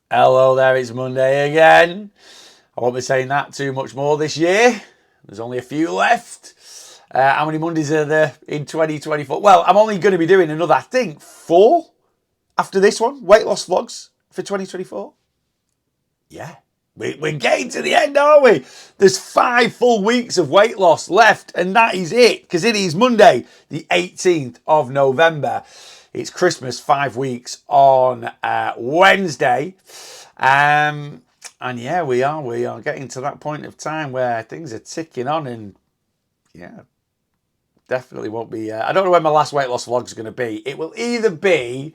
Hello there, it's Monday again. I won't be saying that too much more this year. There's only a few left. How many Mondays are there in 2024? Well, I'm only going to be doing another, I think, 4 after this one. Weight loss vlogs for 2024. Yeah. We're getting to the end, aren't we? There's 5 full weeks of weight loss left, and that is it, because it is Monday, the 18th of November. It's Christmas, 5 weeks on Wednesday. And yeah, we are getting to that point of time where things are ticking on, and yeah, definitely won't be. I don't know when my last weight loss vlog is going to be. It will either be,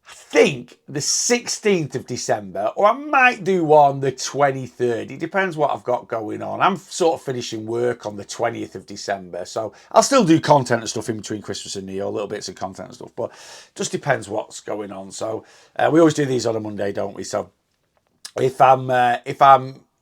I think, the 16th of December, or I might do one the 23rd. It depends what I've got going on. I'm sort of finishing work on the 20th of December, so I'll still do content and stuff in between Christmas and New Year, little bits of content and stuff, but just depends what's going on. So we always do these on a Monday, don't we? So if I'm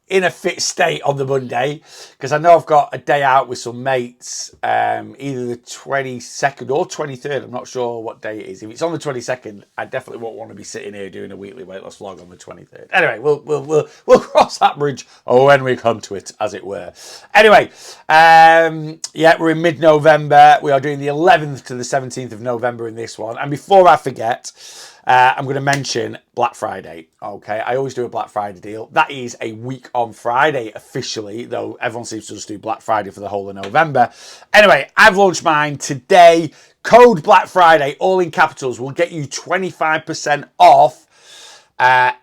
in a fit state on the Monday, because I know I've got a day out with some mates, either the 22nd or 23rd. I'm not sure what day it is. If it's on the 22nd, I definitely won't want to be sitting here doing a weekly weight loss vlog on the 23rd. Anyway, we'll cross that bridge when we come to it, as it were. Anyway, yeah, we're in mid-November. We are doing the 11th to the 17th of November in this one. And before I forget, I'm going to mention Black Friday. Okay, I always do a Black Friday deal. That is a week on Friday officially, though everyone seems to just do Black Friday for the whole of November. Anyway, I've launched mine today. Code Black Friday, all in capitals, will get you 25% off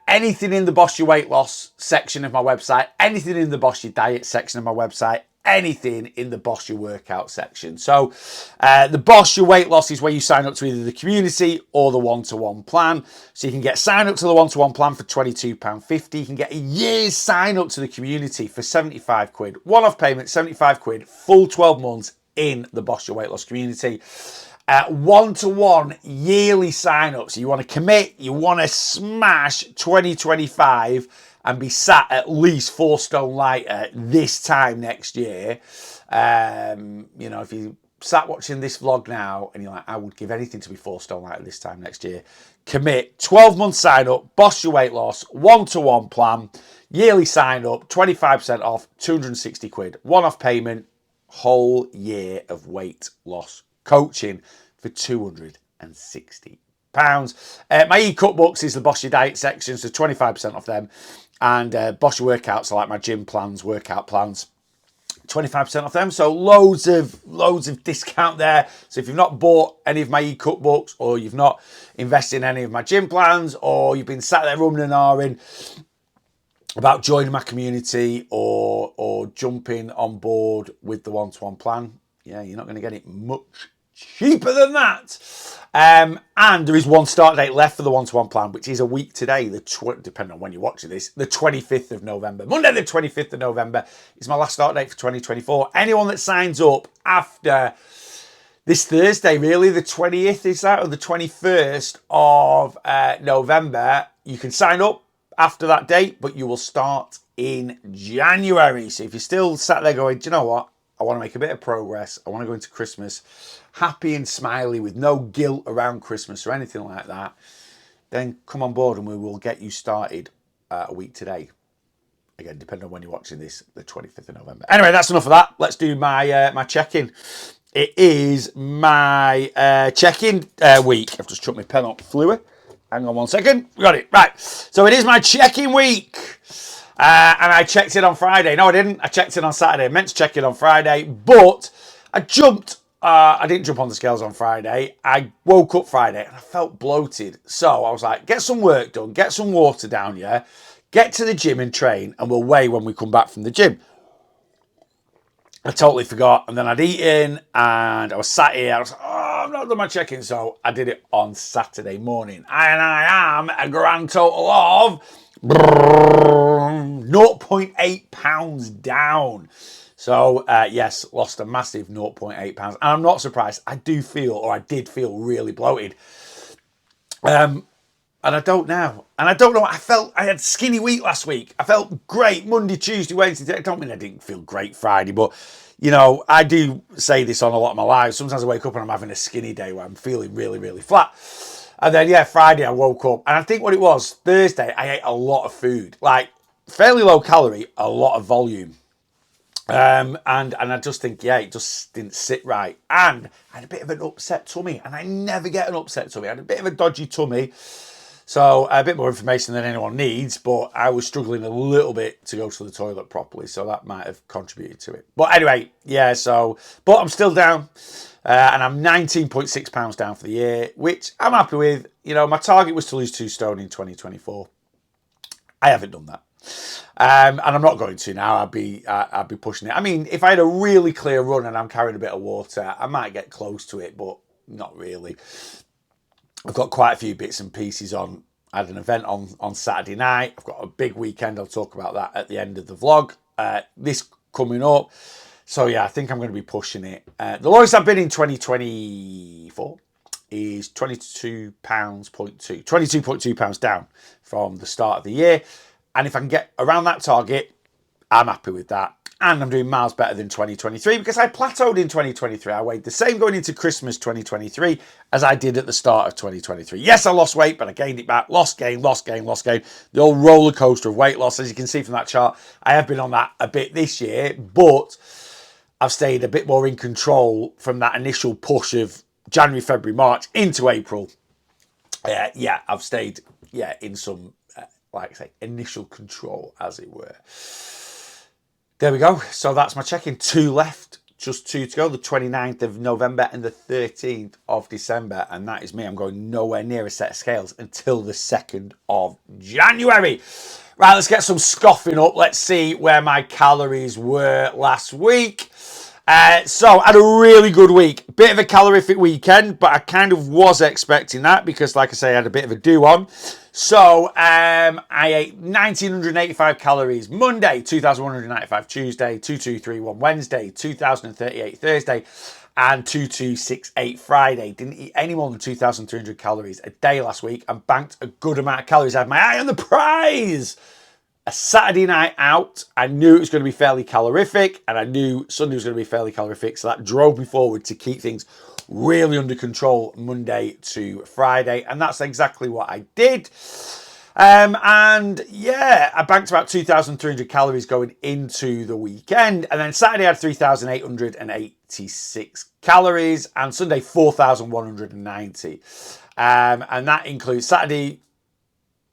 anything in the Boss Your Weight Loss section of my website, anything in the Boss Your Diet section of my website, anything in the Boss Your Workout section. So the Boss Your Weight Loss is where you sign up to either the community or the one-to-one plan. So you can get sign up to the one-to-one plan for £22.50. You can get a year's sign up to the community for 75 quid. One-off payment, 75 quid, full 12 months in the Boss Your Weight Loss community. One-to-one yearly sign-ups. You want to commit, you want to smash 2025 and be sat at least 4 stone lighter this time next year. You know, if you sat watching this vlog now and you're like, I would give anything to be 4 stone lighter this time next year, commit, 12-month sign-up, Boss Your Weight Loss, one-to-one plan, yearly sign-up, 25% off, 260 quid, one-off payment, whole year of weight loss coaching for £260. My e-cookbooks is the Boss Your Diet section, so 25% off them. And Boss Your Workouts are like my gym plans, workout plans, 25% off them. So loads of discount there. So if you've not bought any of my e-cookbooks, or you've not invested in any of my gym plans, or you've been sat there rumming and ahhing about joining my community or jumping on board with the one-to-one plan, yeah, you're not going to get it much cheaper than that. And there is one start date left for the one-to-one plan, which is a week today, depending on when you're watching this, the 25th of November. Monday the 25th of November is my last start date for 2024. Anyone that signs up after this Thursday, really, the 20th is that, or the 21st of November, you can sign up after that date, but you will start in January. So if you're still sat there going, do you know what? I want to make a bit of progress. I want to go into Christmas happy and smiley with no guilt around Christmas or anything like that, then come on board and we will get you started a week today. Again, depending on when you're watching this, the 25th of November. Anyway, that's enough of that. Let's do my my check-in. It is my check-in week. I've just chucked my pen up, flew it. Hang on one second. We got it. Right. So it is my check-in week. And I checked in on Friday. No, I didn't. I checked in on Saturday. I meant to check in on Friday, but I didn't jump on the scales on Friday. I woke up Friday and I felt bloated. So I was like, get some work done, get some water down, yeah? Get to the gym and train, and we'll weigh when we come back from the gym. I totally forgot, and then I'd eaten, and I was sat here. I was like, I've not done my check-in, so I did it on Saturday morning. And I am a grand total of 0.8 pounds down. So, yes, lost a massive 0.8 pounds. And I'm not surprised. I did feel really bloated. And I don't know. I had skinny week last week. I felt great Monday, Tuesday, Wednesday. I don't mean I didn't feel great Friday, but, you know, I do say this on a lot of my lives. Sometimes I wake up and I'm having a skinny day where I'm feeling really, really flat. And then, yeah, Friday I woke up. And I think what it was, Thursday, I ate a lot of food. Like, fairly low calorie, a lot of volume. And I just think, yeah, it just didn't sit right. And I had a bit of an upset tummy. And I never get an upset tummy. I had a bit of a dodgy tummy. So a bit more information than anyone needs, but I was struggling a little bit to go to the toilet properly, so that might have contributed to it. But anyway, yeah, but I'm still down, and I'm 19.6 pounds down for the year, which I'm happy with. You know, my target was to lose 2 stone in 2024. I haven't done that. And I'm not going to now. I'd be pushing it. I mean, if I had a really clear run and I'm carrying a bit of water, I might get close to it, but not really. I've got quite a few bits and pieces on. I had an event on Saturday night. I've got a big weekend. I'll talk about that at the end of the vlog. This coming up. So yeah, I think I'm going to be pushing it. The lowest I've been in 2024 is 22.2 pounds down from the start of the year. And if I can get around that target, I'm happy with that. And I'm doing miles better than 2023 because I plateaued in 2023. I weighed the same going into Christmas 2023 as I did at the start of 2023. Yes, I lost weight, but I gained it back. Lost, gain, lost, gain, lost, gain. The old roller coaster of weight loss, as you can see from that chart. I have been on that a bit this year, but I've stayed a bit more in control from that initial push of January, February, March into April. Yeah, I've stayed, in some, like I say, initial control, as it were. There we go. So that's my check-in. 2 left. Just 2 to go. The 29th of November and the 13th of December. And that is me. I'm going nowhere near a set of scales until the 2nd of January. Right, let's get some scoffing up. Let's see where my calories were last week. So I had a really good week. Bit of a calorific weekend, but I kind of was expecting that because, like I say, I had a bit of a do on. So I ate 1,985 calories Monday, 2,195 Tuesday, 2,231 Wednesday, 2,038 Thursday, and 2,268 Friday. Didn't eat any more than 2,300 calories a day last week and banked a good amount of calories. I had my eye on the prize. A Saturday night out, I knew it was going to be fairly calorific, and I knew Sunday was going to be fairly calorific, so that drove me forward to keep things really under control Monday to Friday, and that's exactly what I did. And yeah, I banked about 2,300 calories going into the weekend, and then Saturday I had 3,886 calories, and Sunday 4,190. And that includes Saturday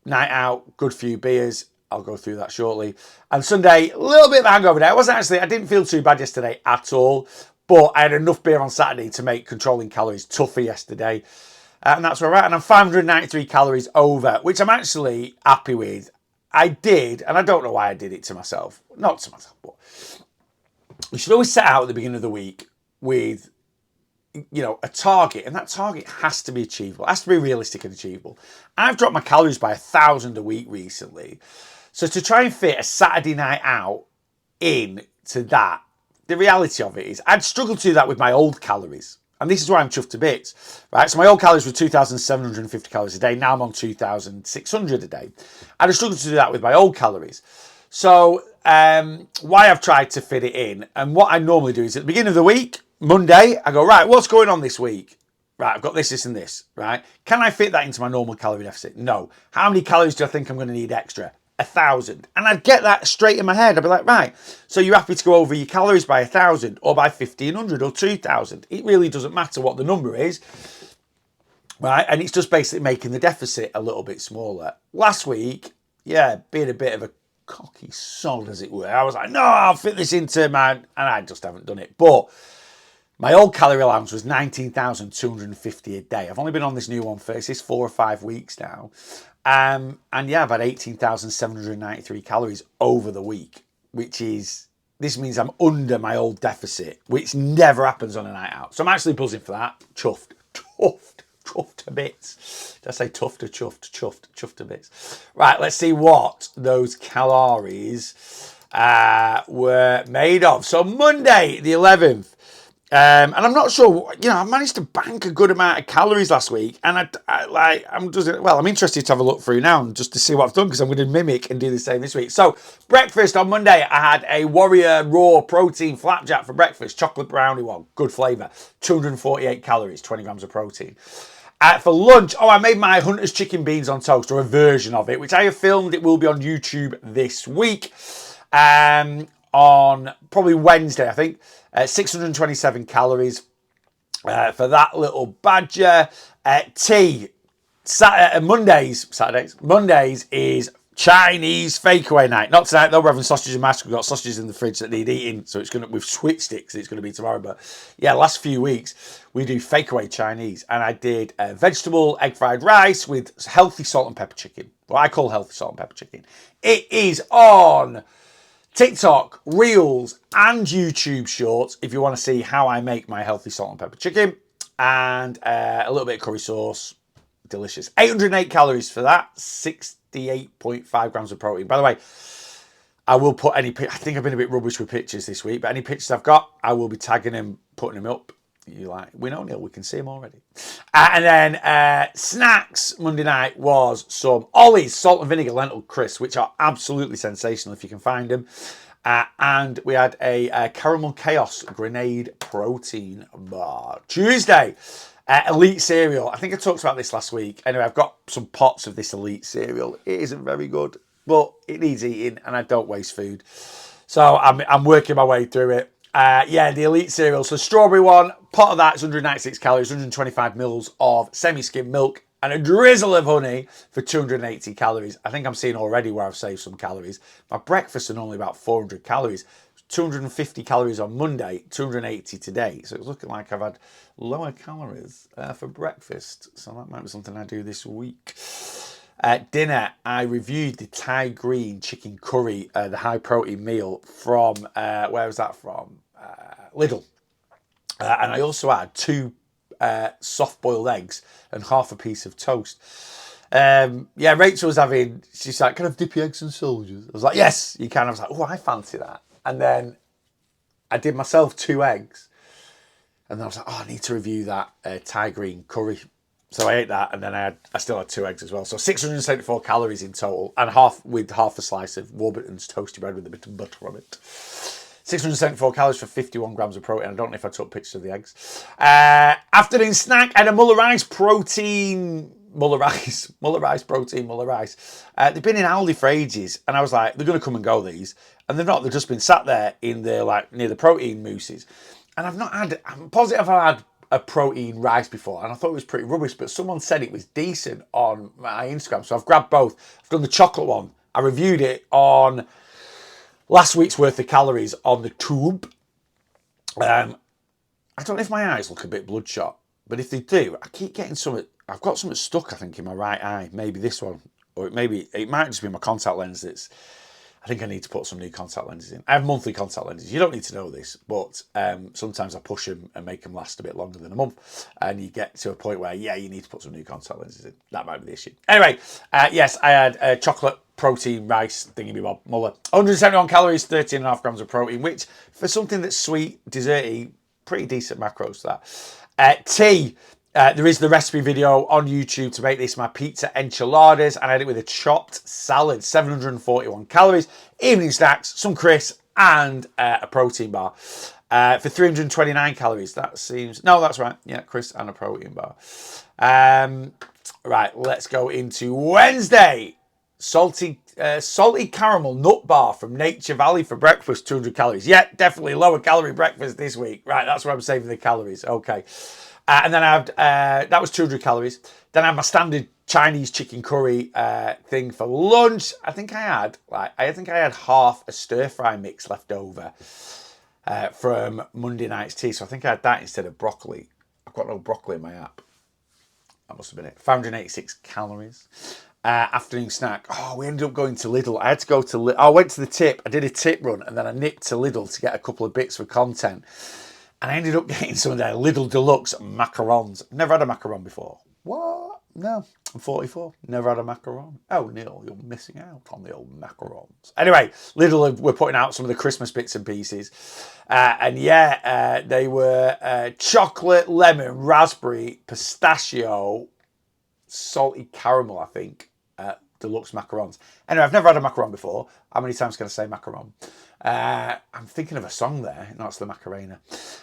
night out, good few beers. I'll go through that shortly. And Sunday, a little bit of a hangover day. I didn't feel too bad yesterday at all, but I had enough beer on Saturday to make controlling calories tougher yesterday. And that's where we're at. And I'm 593 calories over, which I'm actually happy with. I did, and I don't know why I did it to myself. Not to myself, but we should always set out at the beginning of the week with, a target, and that target has to be achievable. It has to be realistic and achievable. I've dropped my calories by 1,000 a week recently. So to try and fit a Saturday night out into that, the reality of it is I'd struggled to do that with my old calories. And this is why I'm chuffed to bits, right? So my old calories were 2,750 calories a day. Now I'm on 2,600 a day. I'd have struggled to do that with my old calories. So why I've tried to fit it in, and what I normally do is at the beginning of the week, Monday, I go, right, what's going on this week? Right, I've got this, this, and this, right? Can I fit that into my normal calorie deficit? No. How many calories do I think I'm going to need extra? 1,000. And I'd get that straight in my head. I'd be like, right, so you're happy to go over your calories by 1,000 or by 1,500 or 2,000. It really doesn't matter what the number is, right? And it's just basically making the deficit a little bit smaller. Last week, being a bit of a cocky sod, as it were, I was like, no, I'll fit this into my, and I just haven't done it. But my old calorie allowance was 19,250 a day. I've only been on this new one for this 4 or 5 weeks now. And yeah, I've had 18,793 calories over the week, this means I'm under my old deficit, which never happens on a night out. So I'm actually buzzing for that. Chuffed to bits. Did I say tough to chuffed to bits. Right, let's see what those calories were made of. So Monday, the 11th, and I'm not sure, I managed to bank a good amount of calories last week, and I'm interested to have a look through now and just to see what I've done, because I'm going to mimic and do the same this week. So breakfast on Monday, I had a Warrior Raw protein flapjack for breakfast, chocolate brownie one, good flavour, 248 calories, 20 grams of protein. For lunch, I made my Hunter's chicken beans on toast, or a version of it, which I have filmed. It will be on YouTube this week. On probably Wednesday, I think. 627 calories for that little badger. Tea. Mondays is Chinese fakeaway night. Not tonight though. We're having sausage and mash. We've got sausages in the fridge that need eating, so we've switched it because it's going to be tomorrow. But yeah, last few weeks we do fakeaway Chinese, and I did vegetable egg fried rice with healthy salt and pepper chicken. What I call healthy salt and pepper chicken. It is on TikTok, Reels, and YouTube Shorts if you want to see how I make my healthy salt and pepper chicken, and a little bit of curry sauce. Delicious. 808 calories for that. 68.5 grams of protein. By the way, I will put I think I've been a bit rubbish with pictures this week, but any pictures I've got, I will be tagging them, putting them up. You like, we know Neil, we can see them already. And then snacks Monday night was some Ollie's salt and vinegar lentil crisps, which are absolutely sensational if you can find them. And we had a caramel chaos grenade protein bar. Tuesday, Elite cereal. I think I talked about this last week. Anyway, I've got some pots of this Elite cereal. It isn't very good, but it needs eating, and I don't waste food. So I'm working my way through it. Yeah, the Elite cereal. So strawberry one, pot of that is 196 calories, 125 mils of semi-skim milk, and a drizzle of honey for 280 calories. I think I'm seeing already where I've saved some calories. My breakfast is only about 400 calories. 250 calories on Monday, 280 today. So it's looking like I've had lower calories for breakfast. So that might be something I do this week. At dinner, I reviewed the Thai green chicken curry, the high protein meal from, where was that from? Lidl. And I also had 2 soft boiled eggs and half a piece of toast. Yeah, Rachel was having, she's like, can I have dippy eggs and soldiers? I was like, yes, you can. I was like, oh, I fancy that. And then I did myself 2 eggs. And then I was like, oh, I need to review that Thai green curry. So I ate that, and then I still had 2 eggs as well. So 674 calories in total, and half a slice of Warburton's toasty bread with a bit of butter on it. 674 calories for 51 grams of protein. I don't know if I took pictures of the eggs. Afternoon snack, I had a Muller rice protein. Muller rice. They've been in Aldi for ages, and I was like, they're going to come and go, these. And they're not. They've just been sat there in the, like, near the protein mousses. And I'm positive I've had a protein rice before, and I thought it was pretty rubbish, but someone said it was decent on my Instagram. So I've grabbed both. I've done the chocolate one. I reviewed it on last week's worth of calories on the tube. I don't know if my eyes look a bit bloodshot, but if they do, I keep getting something. I've got something stuck, I think, in my right eye. Maybe this one, or it might just be my contact lens that's. I think I need to put some new contact lenses in. I have monthly contact lenses. You don't need to know this, but sometimes I push them and make them last a bit longer than a month. And you get to a point where, yeah, you need to put some new contact lenses in. That might be the issue. Anyway, yes, I had a chocolate protein rice thingy-bob, Muller. 171 calories, 13.5 grams of protein, which for something that's sweet, desserty, pretty decent macros, that. Tea. There is the recipe video on YouTube to make this my pizza enchiladas, and I had it with a chopped salad, 741 calories, evening snacks, some crisps, and a protein bar for 329 calories. That seems, no, that's right. Yeah, crisps and a protein bar. Right, let's go into Wednesday. Salty caramel nut bar from Nature Valley for breakfast, 200 calories. Yeah, definitely lower calorie breakfast this week. Right, that's where I'm saving the calories. Okay. And then I had, that was 200 calories. Then I had my standard Chinese chicken curry thing for lunch. I think I had half a stir fry mix left over from Monday night's tea. So I think I had that instead of broccoli. I've got no broccoli in my app. That must have been it. 586 calories. Afternoon snack. Oh, we ended up going to Lidl. I had to go to Lidl. I went to the tip. I did a tip run, and then I nipped to Lidl to get a couple of bits for content. And I ended up getting some of their Lidl Deluxe macarons. Never had a macaron before. What? No, I'm 44. Never had a macaron. Oh, Neil, you're missing out on the old macarons. Anyway, Lidl were putting out some of the Christmas bits and pieces. And yeah, they were chocolate, lemon, raspberry, pistachio, salty caramel, I think. Deluxe macarons. Anyway, I've never had a macaron before. How many times can I say macaron? I'm thinking of a song there. No, it's the Macarena.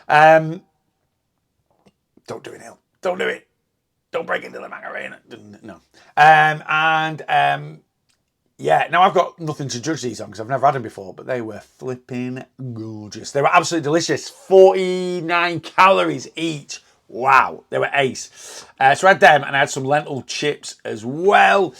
Don't do it, Neil. Don't do it. Don't break into the Macarena. No. Yeah, now I've got nothing to judge these on because I've never had them before, but they were flipping gorgeous. They were absolutely delicious. 49 calories each. Wow, they were ace. So I had them and I had some lentil chips as well.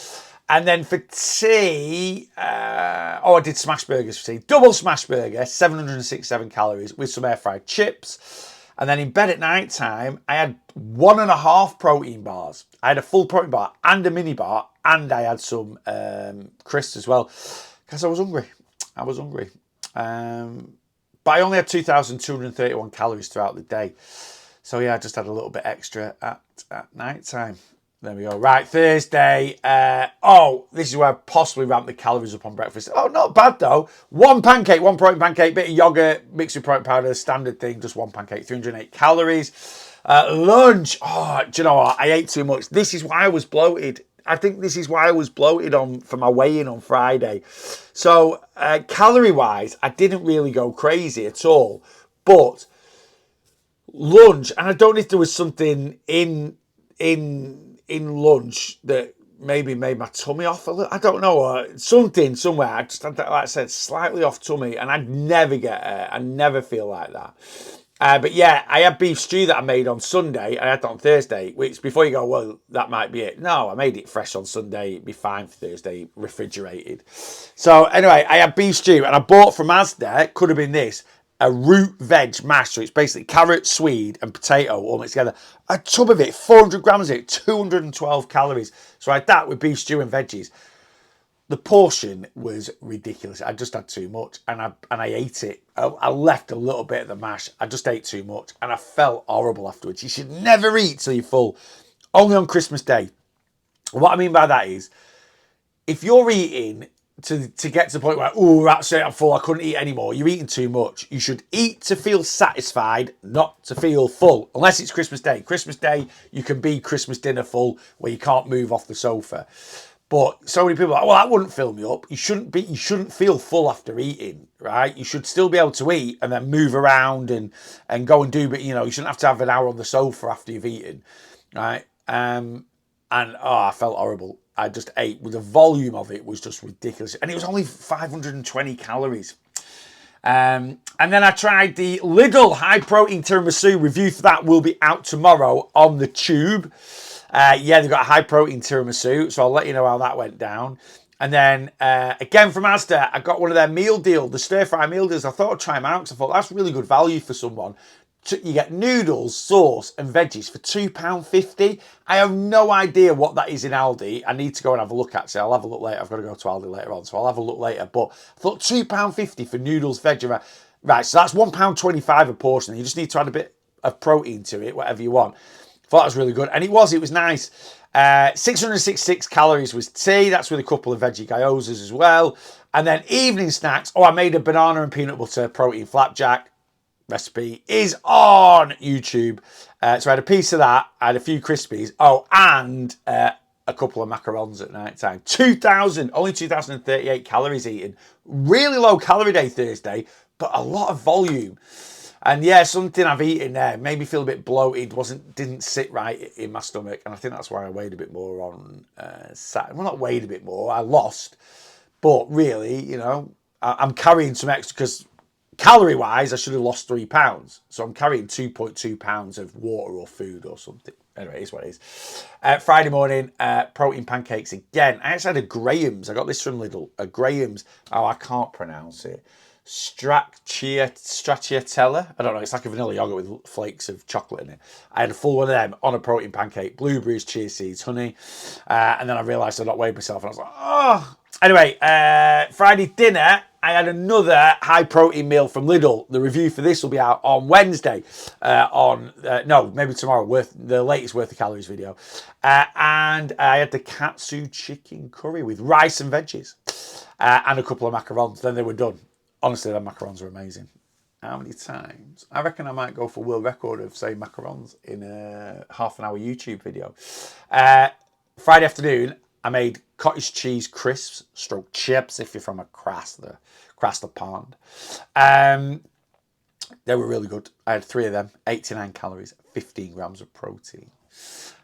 And then for tea, I did smash burgers for tea. Double smash burger, 767 calories with some air fried chips. And then in bed at night time, I had 1.5 protein bars. I had a full protein bar and a mini bar, and I had some crisps as well because I was hungry. But I only had 2,231 calories throughout the day. So yeah, I just had a little bit extra at night time. There we go. Right, Thursday. This is where I possibly ramped the calories up on breakfast. Oh, not bad though. One pancake, one protein pancake, bit of yogurt, mixed with protein powder, standard thing, just one pancake, 308 calories. Lunch. Oh, do you know what? I ate too much. This is why I was bloated. I think this is why I was bloated for my weigh-in on Friday. So, calorie-wise, I didn't really go crazy at all. But lunch, and I don't know if there was something in lunch that maybe made my tummy off a little. I don't know, something somewhere. I just had that, like I said, slightly off tummy, and I'd never get it. I never feel like that. But yeah, I had beef stew that I made on Sunday. I had that on Thursday, which before you go, well, that might be it. No, I made it fresh on Sunday. It'd be fine for Thursday, refrigerated. So anyway, I had beef stew, and I bought from Asda, could have been this, a root veg mash. So it's basically carrot, swede, and potato all mixed together. A tub of it, 400 grams of it, 212 calories. So I had that with beef stew and veggies. The portion was ridiculous. I just had too much, and I ate it. I left a little bit of the mash. I just ate too much, and I felt horrible afterwards. You should never eat till you're full. Only on Christmas Day. What I mean by that is, if you're eating to get to the point where, oh, that's it, I'm full, I couldn't eat anymore, you're eating too much. You should eat to feel satisfied, not to feel full. Unless it's Christmas Day. Christmas Day, you can be Christmas dinner full where you can't move off the sofa. But so many people are like, well, that wouldn't fill me up. You shouldn't feel full after eating, right? You should still be able to eat and then move around and go and do, but you shouldn't have to have an hour on the sofa after you've eaten, right? I felt horrible. I just ate. The volume of it was just ridiculous. And it was only 520 calories. And then I tried the Lidl high protein tiramisu. Review for that will be out tomorrow on the tube. They've got a high protein tiramisu, so I'll let you know how that went down. And then again from Asda, I got one of their meal deals, the stir fry meal deals. I thought I'd try them out because I thought that's really good value for someone. You get noodles, sauce, and veggies for £2.50. I have no idea what that is in Aldi. I need to go and have a look at it. I'll have a look later. I've got to go to Aldi later on, so I'll have a look later. But I thought £2.50 for noodles, veggie. Right, so that's £1.25 a portion. You just need to add a bit of protein to it, whatever you want. I thought that was really good. And it was nice. 666 calories was tea. That's with a couple of veggie gyozas as well. And then evening snacks. I made a banana and peanut butter protein flapjack. Recipe is on YouTube. So I had a piece of that. I had a few Crispies. And a couple of macarons at night time. Only 2,038 calories eaten. Really low calorie day Thursday, but a lot of volume. And yeah, something I've eaten there made me feel a bit bloated. Didn't sit right in my stomach, and I think that's why I weighed a bit more on Saturday. Well, not weighed a bit more. I lost, but really, I'm carrying some extra because calorie-wise, I should have lost 3 pounds. So I'm carrying 2.2 pounds of water or food or something. Anyway, it is what it is. Friday morning, protein pancakes again. I actually had a Graham's. I got this from Lidl. A Graham's. Oh, I can't pronounce it. Stracciatella. I don't know. It's like a vanilla yogurt with flakes of chocolate in it. I had a full one of them on a protein pancake. Blueberries, chia seeds, honey. And then I realised I'd not weighed myself. And I was like, oh. Anyway, Friday dinner, I had another high protein meal from Lidl. The review for this will be out on Wednesday. Maybe tomorrow. The latest worth of calories video. And I had the katsu chicken curry with rice and veggies. And a couple of macarons. Then they were done. Honestly, the macarons are amazing. How many times? I reckon I might go for world record of saying macarons in a half an hour YouTube video. Friday afternoon, I made cottage cheese crisps, stroke chips, if you're from across the pond. They were really good. I had 3 of them, 89 calories, 15 grams of protein.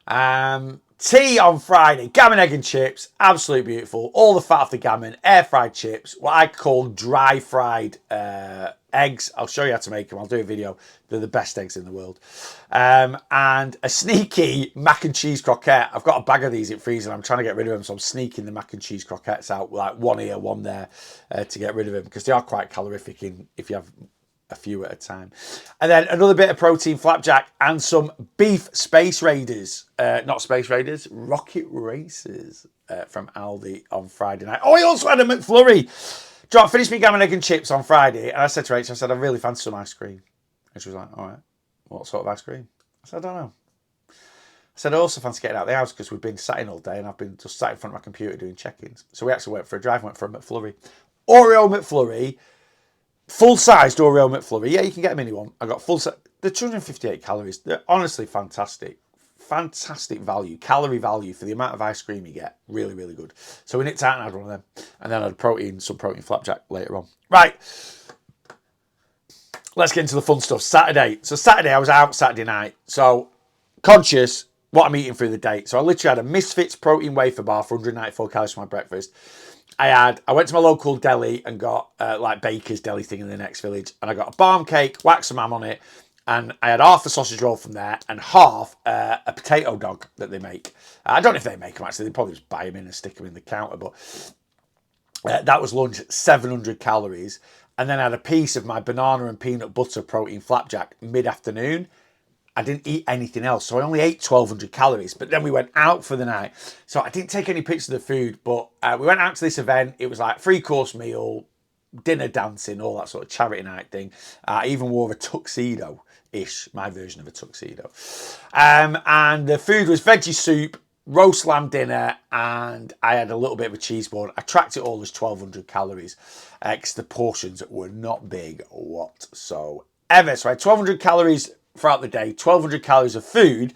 Tea on Friday, gammon, egg and chips, absolutely beautiful. All the fat off the gammon, air fried chips, what I call dry fried eggs. I'll show you how to make them. I'll do a video. They're the best eggs in the world. And a sneaky mac and cheese croquette. I've got a bag of these in freezer. I'm trying to get rid of them, so I'm sneaking the mac and cheese croquettes out, like one here, one there, to get rid of them, because they are quite calorific if you have a few at a time. And then another bit of protein flapjack and some beef space raiders, not space raiders, rocket racers from Aldi on Friday night. Oh, I also had a McFlurry. I finished my gammon, egg and chips on Friday, and I said to Rachel, I said, I really fancy some ice cream. And she was like, all right, what sort of ice cream? I said, I don't know. I said, I also fancy getting out of the house because we've been sat in all day and I've been just sat in front of my computer doing check-ins. So we actually went for a drive, went for a McFlurry. Oreo McFlurry, full-sized Oreo McFlurry. Yeah, you can get a mini one. I got full-size. They're 258 calories. They're honestly fantastic. Fantastic value, calorie value for the amount of ice cream you get. Really, really good. So we nipped out and had one of them. And then I had some protein flapjack later on. Right. Let's get into the fun stuff. Saturday. So Saturday, I was out Saturday night. So conscious what I'm eating through the day. So I literally had a Misfits protein wafer bar for 194 calories for my breakfast. I went to my local deli and got like Baker's deli thing in the next village. And I got a barm cake, wax some ham on it. And I had half a sausage roll from there and half a potato dog that they make. I don't know if they make them, actually. They probably just buy them in and stick them in the counter. But that was lunch, 700 calories. And then I had a piece of my banana and peanut butter protein flapjack mid-afternoon. I didn't eat anything else, so I only ate 1,200 calories. But then we went out for the night. So I didn't take any pictures of the food, but we went out to this event. It was like 3-course meal, dinner, dancing, all that sort of charity night thing. I even wore a tuxedo-ish, my version of a tuxedo. And the food was veggie soup, roast lamb dinner, and I had a little bit of a cheese board. I tracked it all as 1,200 calories because the portions were not big whatsoever. So I had 1,200 calories throughout the day, 1,200 calories of food.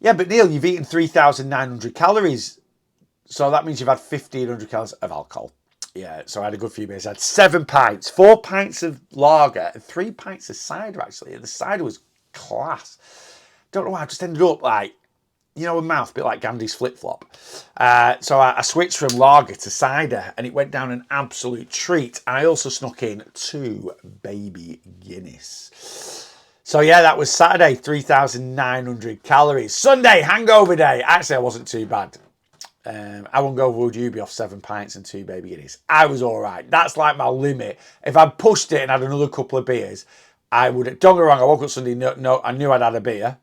Yeah, but Neil, you've eaten 3,900 calories. So that means you've had 1,500 calories of alcohol. Yeah, so I had a good few beers. I had 7 pints, 4 pints of lager, and 3 pints of cider, actually. And the cider was class. Don't know why, I just ended up like, you know, a mouth, a bit like Gandhi's flip-flop. So I switched from lager to cider, and it went down an absolute treat. I also snuck in 2 baby Guinness. So yeah, that was Saturday, 3,900 calories. Sunday, hangover day. Actually, I wasn't too bad. How hungover would you be off 7 pints and 2 baby Guinness? I was all right. That's like my limit. If I'd pushed it and had another couple of beers, I would. Don't get me wrong, I woke up Sunday, no, I knew I'd had a beer,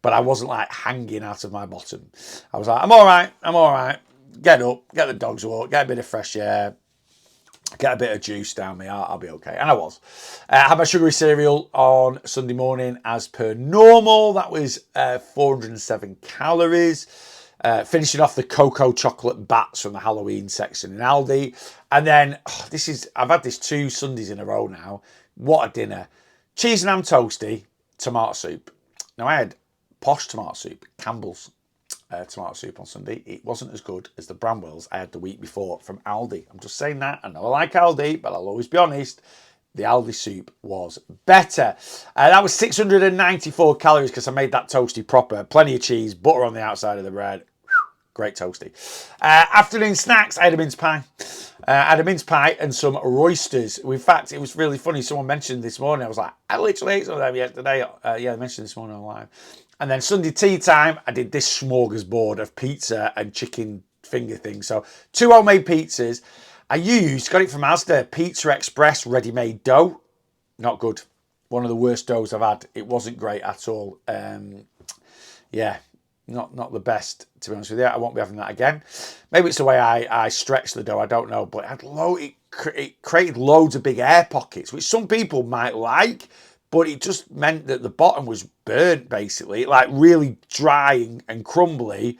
but I wasn't like hanging out of my bottom. I was like, I'm all right. Get up, get the dogs a walk, get a bit of fresh air, get a bit of juice down me, I'll be okay. And I was. I had my sugary cereal on Sunday morning as per normal. That was 407 calories. Finishing off the cocoa chocolate bats from the Halloween section in Aldi. And then, I've had this 2 Sundays in a row now. What a dinner. Cheese and ham toasty, tomato soup. Now I had posh tomato soup, Campbell's tomato soup on Sunday. It wasn't as good as the Bramwells I had the week before from Aldi. I'm just saying that. I know I like Aldi, but I'll always be honest. The Aldi soup was better. That was 694 calories because I made that toasty proper. Plenty of cheese, butter on the outside of the bread. Great toasty. Afternoon snacks, I had a mince pie. I had a mince pie and some roysters. In fact, it was really funny. Someone mentioned this morning. I was like, I literally ate some of them yesterday. Yeah, they mentioned this morning online. And then Sunday tea time, I did this smorgasbord of pizza and chicken finger things. So 2 homemade pizzas. I got it from Asda, Pizza Express ready-made dough. Not good. One of the worst doughs I've had. It wasn't great at all. Yeah. Not the best, to be honest with you. I won't be having that again. Maybe it's the way I stretch the dough. I don't know. But it created loads of big air pockets, which some people might like. But it just meant that the bottom was burnt, basically. Like really dry and crumbly.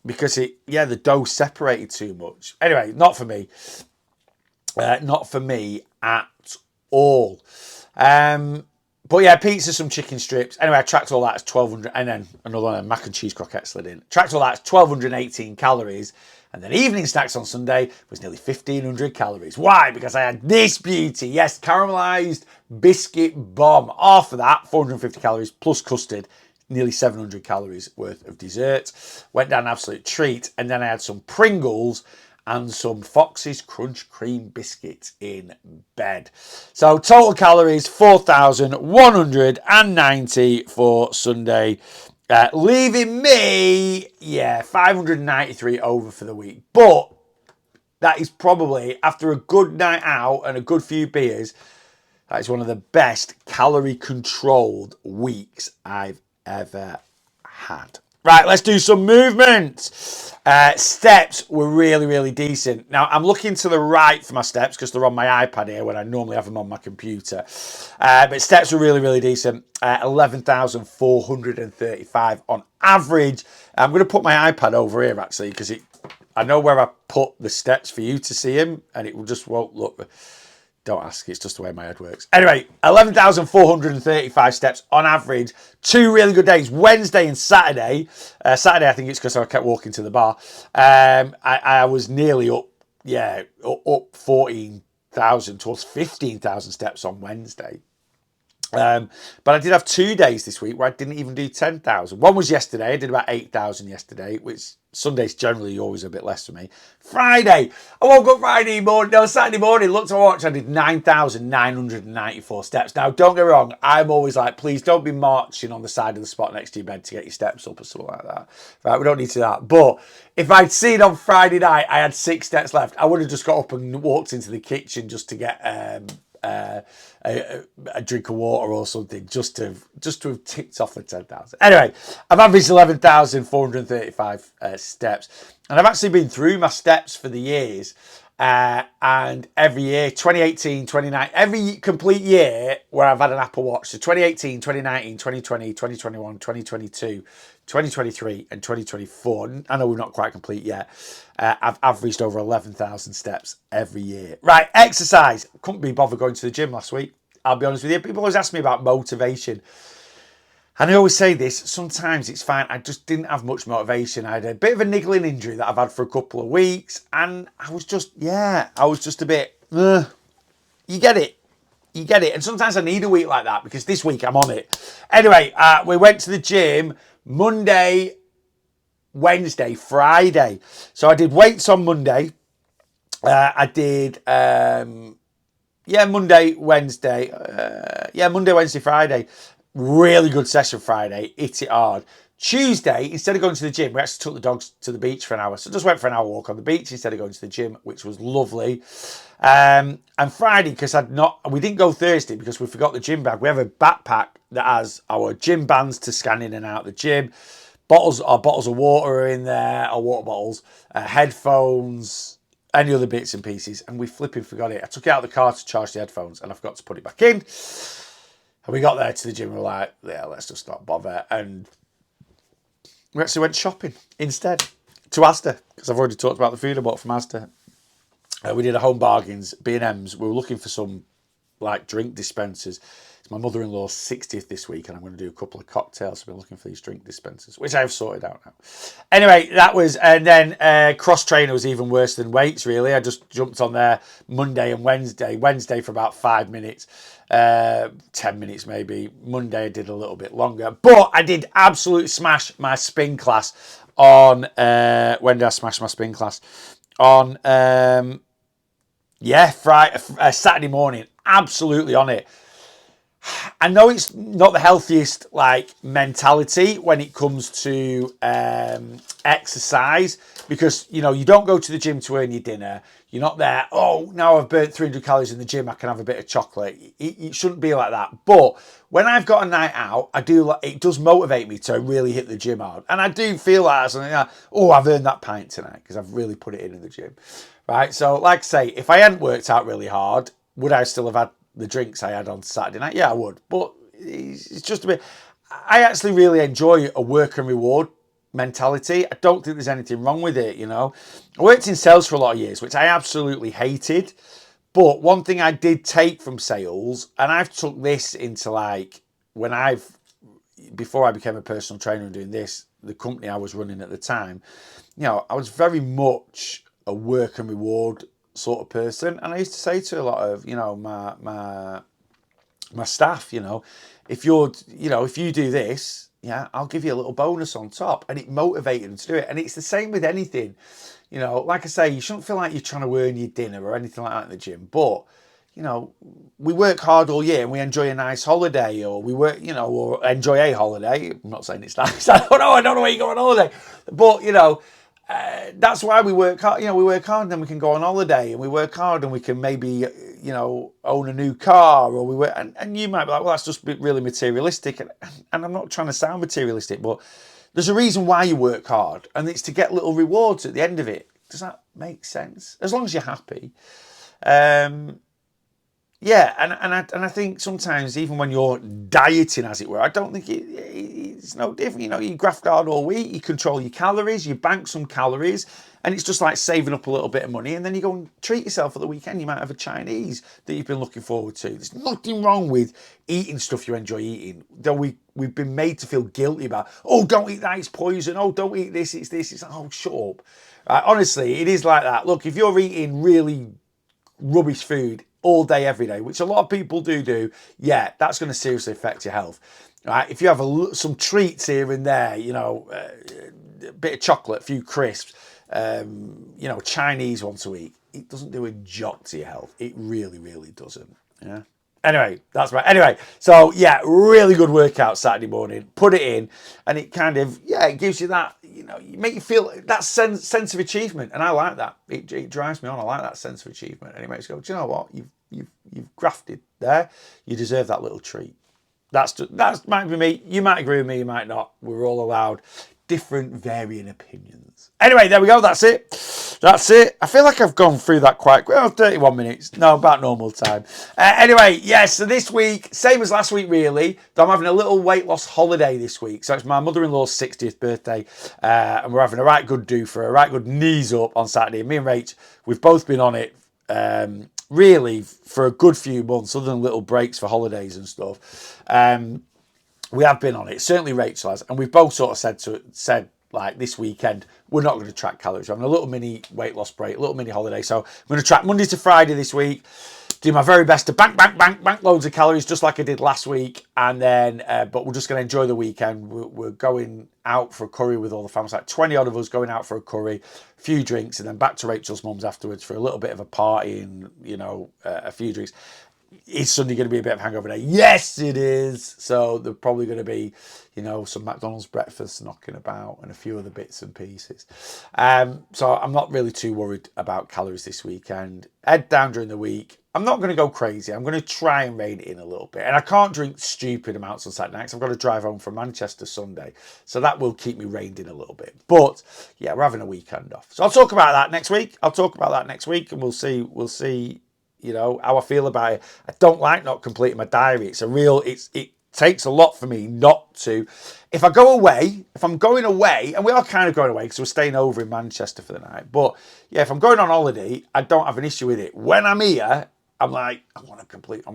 Because the dough separated too much. Anyway, not for me. Not for me at all. But yeah, pizza, some chicken strips. Anyway, I tracked all that as 1,200, and then another one, mac and cheese croquette slid in. Tracked all that as 1,218 calories. And then evening snacks on Sunday was nearly 1,500 calories. Why? Because I had this beauty. Yes, caramelised biscuit bomb. Half of that, 450 calories, plus custard. nearly 700 calories worth of dessert. Went down an absolute treat. And then I had some Pringles and some Fox's Crunch Cream biscuits in bed. So total calories, 4,190 for Sunday. Leaving me, 593 over for the week. But that is probably, after a good night out and a good few beers, that is one of the best calorie-controlled weeks I've ever had. Right, let's do some movement. Steps were really, really decent. Now, I'm looking to the right for my steps because they're on my iPad here when I normally have them on my computer. But steps were really, really decent. 11,435 on average. I'm going to put my iPad over here, actually, because I know where I put the steps for you to see them, and it just won't look... Don't ask, it's just the way my head works. Anyway, 11,435 steps on average. 2 really good days, Wednesday and Saturday. Saturday, I think it's because I kept walking to the bar. I was nearly up 14,000 towards 15,000 steps on Wednesday. But I did have 2 days this week where I didn't even do 10,000. One was yesterday. I did about 8,000 yesterday, which Sunday's generally always a bit less for me. Friday, I woke up Saturday morning, looked at my watch, I did 9,994 steps. Now, don't get me wrong, I'm always like, please don't be marching on the side of the spot next to your bed to get your steps up or something like that. Right, we don't need to do that. But if I'd seen on Friday night I had 6 steps left, I would have just got up and walked into the kitchen just to get... a drink of water or something just to have ticked off the 10,000. Anyway, I've averaged 11,435 steps, and I've actually been through my steps for the years. And every year, 2018, 2019, every complete year where I've had an Apple Watch, so 2018, 2019, 2020, 2021, 2022, 2023 and 2024, I know we're not quite complete yet, I've averaged over 11,000 steps every year. Right, exercise. Couldn't be bothered going to the gym last week, I'll be honest with you. People always ask me about motivation. And I always say this, sometimes it's fine. I just didn't have much motivation. I had a bit of a niggling injury that I've had for a couple of weeks. And I was just a bit, you get it. You get it. And sometimes I need a week like that because this week I'm on it. Anyway, we went to the gym Monday, Wednesday, Friday. So I did weights on Monday. I did, Monday, Wednesday. Monday, Wednesday, Friday. Really good session Friday. Hit it hard. Tuesday, instead of going to the gym, we actually took the dogs to the beach for an hour. So just went for an hour walk on the beach instead of going to the gym, which was lovely. And Friday, because we didn't go Thursday because we forgot the gym bag. We have a backpack that has our gym bands to scan in and out of the gym. Bottles of water are in there, our water bottles, headphones, any other bits and pieces. And we flipping forgot it. I took it out of the car to charge the headphones and I forgot to put it back in. And we got there to the gym and we were like, yeah, let's just not bother. And we actually went shopping instead to Asda, because I've already talked about the food I bought from Asda. We did a home bargains, B&M's. We were looking for some drink dispensers. It's my mother-in-law's 60th this week and I'm going to do a couple of cocktails. So we're looking for these drink dispensers, which I have sorted out now. Anyway, that was, and then cross trainer was even worse than weights, really. I just jumped on there Monday and Wednesday. Wednesday for about 5 minutes. 10 minutes maybe. Monday I did a little bit longer, but I did absolutely smash my spin class on when did I smash my spin class? On Saturday morning. Absolutely on it. I know it's not the healthiest mentality when it comes to exercise, because you don't go to the gym to earn your dinner. You're not there, oh, now I've burnt 300 calories in the gym, I can have a bit of chocolate. It shouldn't be like that. But when I've got a night out, it does motivate me to really hit the gym hard. And I do feel like something like, oh, I've earned that pint tonight because I've really put it in the gym. Right? So like I say, if I hadn't worked out really hard, would I still have had the drinks I had on Saturday night? Yeah, I would. But it's just a bit... I actually really enjoy a work and reward mentality. I don't think there's anything wrong with it, I worked in sales for a lot of years, which I absolutely hated. But one thing I did take from sales, and I've took this into before I became a personal trainer and doing this, the company I was running at the time, I was very much a work and reward sort of person. And I used to say to a lot of, my staff, if you do this, yeah, I'll give you a little bonus on top. And it motivated them to do it. And it's the same with anything. You know, like I say, you shouldn't feel like you're trying to earn your dinner or anything like that in the gym. But, you know, we work hard all year and we enjoy a nice holiday, or we work, you know, or enjoy a holiday. I'm not saying it's nice. I don't know where you go on holiday. But, you know, that's why we work hard. You know, we work hard and then we can go on holiday, and we work hard and we can maybe, you know, own a new car, or we work, and you might be like, well, that's just really materialistic. And I'm not trying to sound materialistic, but there's a reason why you work hard, and it's to get little rewards at the end of it. Does that make sense? As long as you're happy. Yeah, and I think sometimes even when you're dieting, as it were, I don't think it's no different. You know, you graft hard all week, you control your calories, you bank some calories, and it's just like saving up a little bit of money, and then you go and treat yourself at the weekend. You might have a Chinese that you've been looking forward to. There's nothing wrong with eating stuff you enjoy eating, though we've been made to feel guilty about, oh, don't eat that, it's poison. Oh, don't eat this, it's this. It's like, oh, shut up. Honestly, it is like that. Look, if you're eating really rubbish food all day, every day, which a lot of people do, yeah, that's going to seriously affect your health. Right? If you have some treats here and there, you know, a bit of chocolate, a few crisps, you know, Chinese once a week, it doesn't do a jot to your health. It really, really doesn't. Yeah. Anyway, that's right. Anyway, so yeah, really good workout Saturday morning. Put it in, and it kind of, yeah, it gives you that, you know, you make you feel that sense of achievement, and I like that. It drives me on. I like that sense of achievement. And it makes me go, do you know what? You've grafted there. You deserve that little treat. That might be me. You might agree with me. You might not. We're all allowed different varying opinions. Anyway, there we go. That's it. I feel like I've gone through that quite quick. 31 minutes. No, about normal time. Anyway, yes, so this week, same as last week, really. I'm having a little weight loss holiday this week. So it's my mother-in-law's 60th birthday. And we're having a right good do for her, a right good knees up on Saturday. And me and Rach, we've both been on it really for a good few months, other than little breaks for holidays and stuff. We have been on it. Certainly Rachel has. And we've both sort of said like this weekend, we're not going to track calories. We're having a little mini weight loss break, a little mini holiday. So I'm going to track Monday to Friday this week. Do my very best to bank loads of calories, just like I did last week. And then, but we're just going to enjoy the weekend. We're going out for a curry with all the families, like 20 odd of us going out for a curry, a few drinks, and then back to Rachel's mum's afterwards for a little bit of a party and, you know, a few drinks. Is Sunday going to be a bit of a hangover day? Yes, it is. So there's probably going to be, you know, some McDonald's breakfasts knocking about and a few other bits and pieces. So I'm not really too worried about calories this weekend. Head down during the week. I'm not going to go crazy. I'm going to try and rein it in a little bit. And I can't drink stupid amounts on Saturday night because I've got to drive home from Manchester Sunday. So that will keep me reined in a little bit. But yeah, we're having a weekend off. So I'll talk about that next week. And we'll see, you know, how I feel about it. I don't like not completing my diary. It takes a lot for me not to. If I'm going away, and we are kind of going away because we're staying over in Manchester for the night. But yeah, if I'm going on holiday, I don't have an issue with it. When I'm here, I'm like, I want to complete my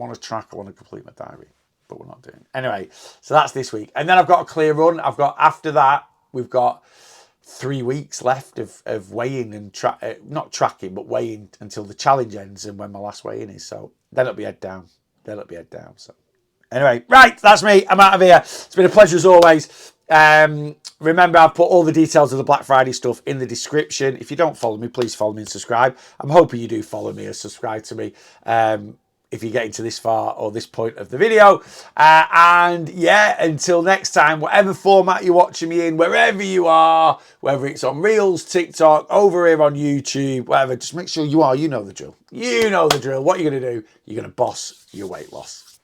diary. But we're not doing it. Anyway, so that's this week. And then I've got a clear run. After that, we've got 3 weeks left of weighing and not tracking, but weighing until the challenge ends and when my last weigh-in is. So then it'll be head down. So anyway, right, that's me. I'm out of here. It's been a pleasure as always. Remember, I've put all the details of the Black Friday stuff in the description. If you don't follow me, please follow me and subscribe. I'm hoping you do follow me or subscribe to me. If you're getting to this far or this point of the video. And yeah, until next time, whatever format you're watching me in, wherever you are, whether it's on Reels, TikTok, over here on YouTube, whatever, just make sure you know the drill. You know the drill. What you're going to do, you're going to boss your weight loss.